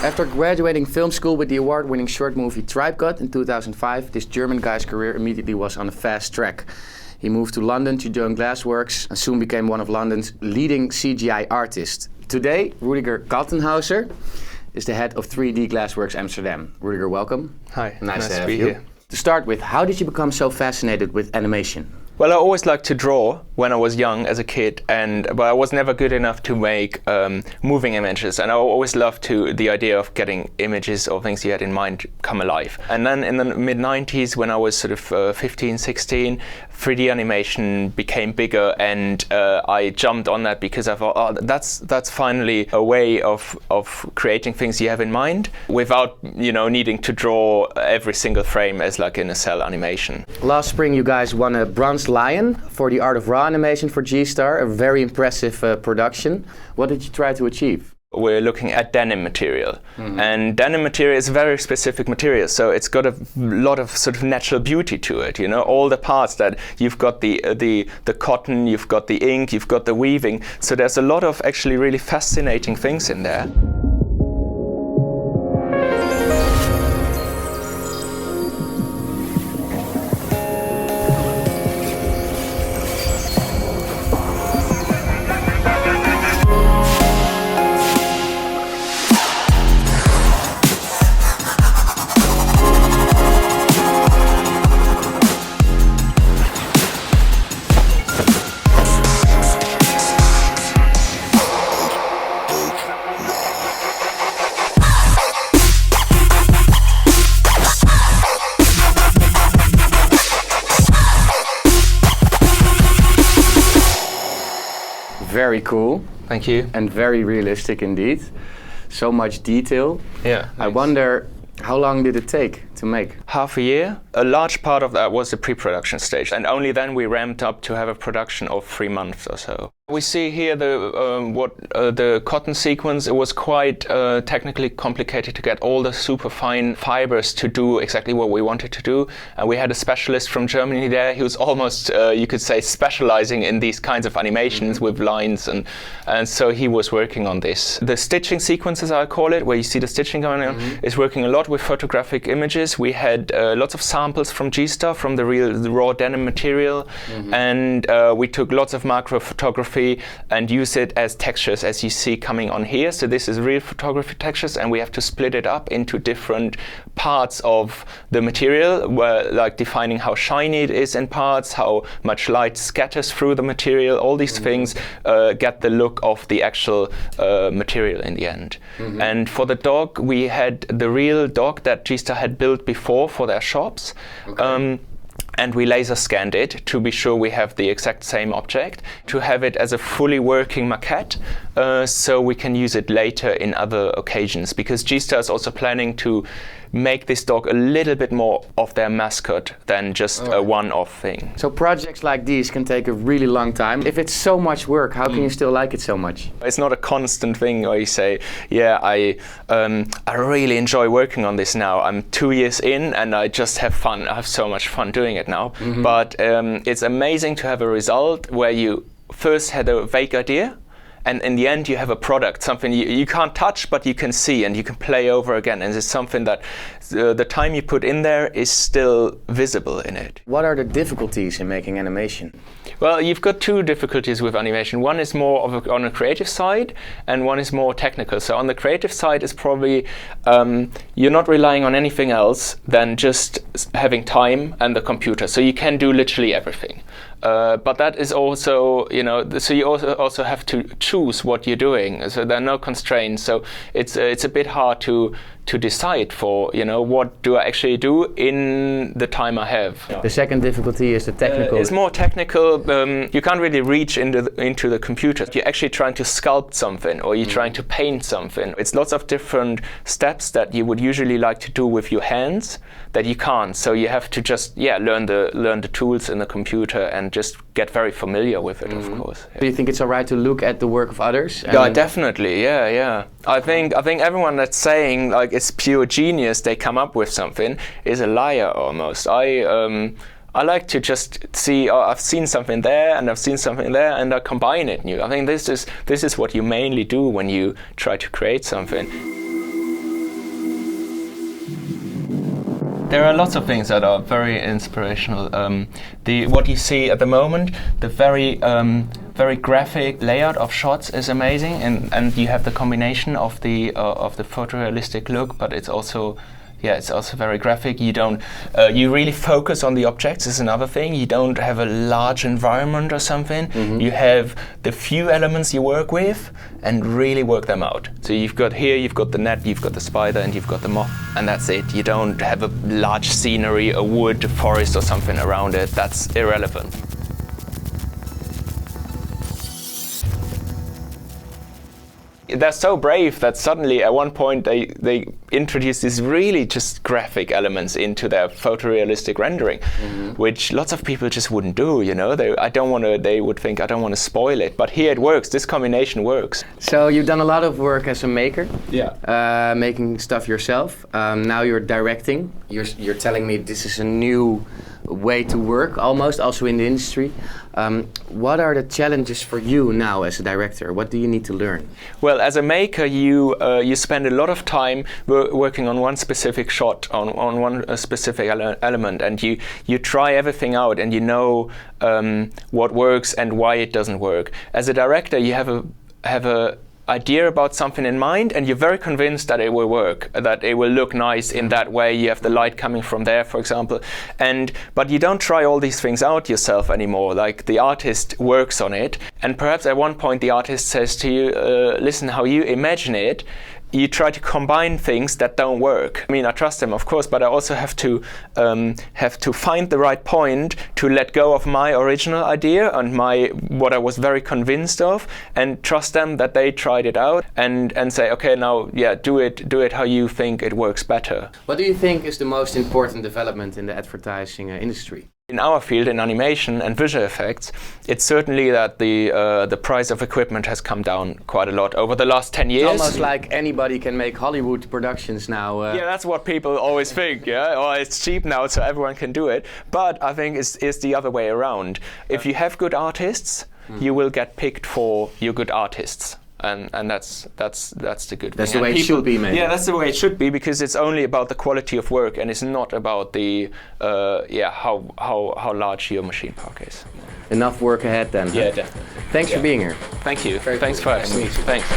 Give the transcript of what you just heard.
After graduating film school with the award-winning short movie Tribe Cut in 2005, this German guy's career immediately was on a fast track. He moved to London to join Glassworks and soon became one of London's leading CGI artists. Today, Ruediger Kaltenhauser is the head of 3D Glassworks Amsterdam. Ruediger, welcome. Hi, Nice to have be you here. To start with, how did you become so fascinated with animation? Well, I always liked to draw when I was young as a kid, but I was never good enough to make moving images, and I always loved the idea of getting images or things you had in mind come alive. And then in the mid-90s, when I was sort of 15, 16, 3D animation became bigger, and I jumped on that because I thought, oh, that's finally a way of creating things you have in mind without needing to draw every single frame as like in a cell animation. Last spring you guys won a Bronze Lion for the Art of Raw Animation for G-Star, a very impressive production. What did you try to achieve? We're looking at denim material, and denim material is a very specific material, so it's got a lot of sort of natural beauty to it. All the parts that you've got the cotton, you've got the ink, you've got the weaving. So there's a lot of actually really fascinating things in there. Very cool. Thank you. And very realistic indeed. So much detail. Yeah. I wonder, how long did it take to make? Half a year. A large part of that was the pre-production stage, and only then we ramped up to have a production of 3 months or so. We see here the cotton sequence. It was quite technically complicated to get all the super fine fibers to do exactly what we wanted to do. And we had a specialist from Germany there. He was almost, you could say, specializing in these kinds of animations with lines, and so he was working on this. The stitching sequences, I call it, where you see the stitching going on, is working a lot with photographic images. We had lots of samples from G-Star, from the raw denim material, and we took lots of macro photography and use it as textures, as you see coming on here. So this is real photography textures, and we have to split it up into different parts of the material, where, like defining how shiny it is in parts, how much light scatters through the material. All these things get the look of the actual material in the end. And for the dog, we had the real dog that G-Star had built before for their shops. Okay. And we laser scanned it to be sure we have the exact same object, to have it as a fully working maquette, so we can use it later in other occasions, because G-Star is also planning to make this dog a little bit more of their mascot than just a one-off thing. So projects like these can take a really long time. If it's so much work, how can you still like it so much? It's not a constant thing where you say, yeah, I really enjoy working on this now. I'm 2 years in and I just have fun. I have so much fun doing it now. But it's amazing to have a result where you first had a vague idea, and in the end you have a product, something you can't touch but you can see and you can play over again, and it's something that the time you put in there is still visible in it. What are the difficulties in making animation? Well, you've got two difficulties with animation. One is more on a creative side, and one is more technical. So on the creative side is probably you're not relying on anything else than just having time and the computer. So you can do literally everything. But that is also, so you also have to choose what you're doing. So there are no constraints. So it's a bit hard to decide for, what do I actually do in the time I have. The second difficulty is the technical. It's more technical. You can't really reach into the computer. You're actually trying to sculpt something, or you're trying to paint something. It's lots of different steps that you would usually like to do with your hands that you can't. So you have to just learn the tools in the computer and just get very familiar with it, of course. Do you think it's alright to look at the work of others? Yeah, definitely. Yeah. I think everyone that's saying like it's pure genius, they come up with something, is a liar almost. I like to just see, I've seen something there and I've seen something there, and I combine it new. I think this is what you mainly do when you try to create something. There are lots of things that are very inspirational. What you see at the moment, the very graphic layout of shots is amazing, and you have the combination of the photorealistic look, but it's also very graphic. You don't, you really focus on the objects is another thing. You don't have a large environment or something. You have the few elements you work with and really work them out. So you've got the net, you've got the spider, and you've got the moth, and that's it. You don't have a large scenery, a wood, a forest or something around it. That's irrelevant. They're so brave that suddenly at one point they introduce these really just graphic elements into their photorealistic rendering, which lots of people just wouldn't do, you know. They would think, I don't want to spoil it, but here it works. This combination works. So you've done a lot of work as a maker, yeah, making stuff yourself. Now you're directing. You're telling me this is a new way to work, almost, also in the industry. What are the challenges for you now as a director? What do you need to learn? Well, as a maker, you spend a lot of time working on one specific shot, on one specific element, and you try everything out, and you know what works and why it doesn't work. As a director, you have a idea about something in mind, and you're very convinced that it will work, that it will look nice in that way. You have the light coming from there, for example, but you don't try all these things out yourself anymore. Like, the artist works on it, and perhaps at one point the artist says to you, listen, how you imagine it, you try to combine things that don't work. I mean, I trust them, of course, but I also have to find the right point to let go of my original idea and what I was very convinced of, and trust them that they tried it out, and say, okay, now, yeah, do it how you think it works better. What do you think is the most important development in the advertising industry? In our field, in animation and visual effects, it's certainly that the price of equipment has come down quite a lot over the last 10 years. It's almost like anybody can make Hollywood productions now. Yeah, that's what people always think, yeah? Oh, it's cheap now, so everyone can do it. But I think it's the other way around. If you have good artists, you will get picked for your good artists. And that's the good thing. That's the way it should be, maybe. Yeah, that's the way it should be, because it's only about the quality of work, and it's not about the how large your machine park is. Enough work ahead then. Yeah, definitely. Thanks for being here. Thank you. Very Thanks cool. for having me. Thanks.